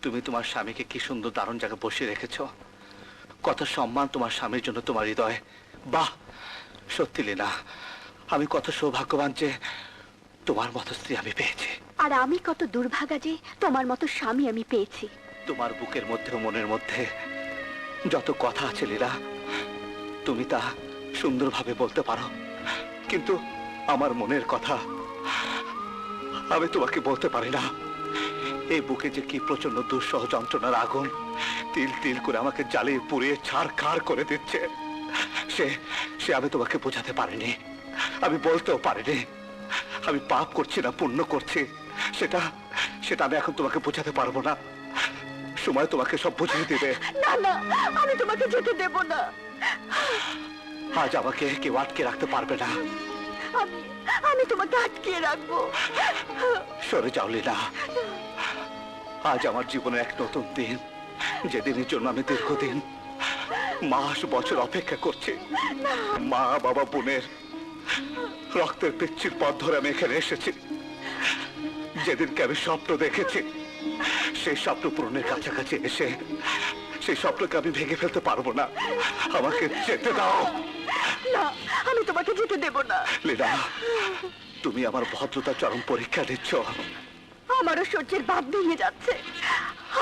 তুমি তোমার স্বামীকে কি সুন্দর দারুণ জায়গায় বসিয়ে রেখেছ। কত সম্মান তোমার স্বামীর জন্য তোমার হৃদয়ে। বাহ, সত্যি লীনা, আমি কত সৌভাগ্যবান যে তোমার মতো স্ত্রী আমি পেয়েছি। আর আমি কত দুর্ভাগা যে তোমার মতো স্বামী আমি পেয়েছি। তোমার বুকের মধ্যে ও মনের মধ্যে যত কথা আছে লীলা, তুমি তা সুন্দরভাবে বলতে পারো, কিন্তু আমার মনের কথা আমি তোমাকে বলতে পারি না। এই বুকে যে কি প্রচন্ড দুঃসহ যন্ত্রণার আগুন তিল তিল করে আমাকে জ্বালিয়ে পুড়িয়ে ছাড়খাড় করে দিচ্ছে, সে সে আমি তোমাকে বোঝাতে পারিনি, আমি বলতেও পারিনি। আমি পাপ করছি না পুণ্য করছি সেটা সেটা আমি এখন তোমাকে বোঝাতে পারবো না। সময় তোমাকে সব বুঝিয়ে দিবে। না না, আমি তোমাকে যেতে দেব না। আজ আমাকে কেউ আটকে রাখতে পারবে না। আমি আমি তোমাকে আটকে রাখবো। সরে যাও লীলা। আজ আমার জীবনে এক নতুন দিন, যেদিনের জন্য আমি দীর্ঘদিন মাস বছর অপেক্ষা করছি। মা বাবা বোনের রক্তের পিচ্ছির পথ ধরে আমি এখানে এসেছি। যেদিনকে আমি স্বপ্ন দেখেছি, সেই স্বপ্ন পূরণের কাছাকাছি এসে সেই স্বপ্নকে আমি ভেঙে ফেলতে পারবো না। আমাকে যেতে দাও। না, আমি তোমাকে যেতে দেব না। লীলা, তুমি আমার ভদ্রতা চরম পরীক্ষা দিচ্ছ। আমারও সহ্যের বাঁধ ভেঙে যাচ্ছে।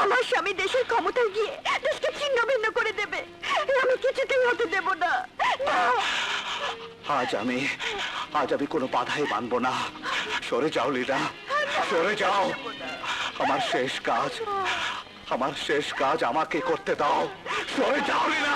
আমার স্বামী দেশের ক্ষমতায় গিয়ে দেশকে ছিন্ন ভিন্ন করে দেবে, আমি কিছুতেই হতে দেব না। না, আজ আমি কোনো বাধাই মানবো না। সরে যাও লীলা, সরে যাও। আমার শেষ কাজ আমাকে করতে দাও। সরে যাও লীলা।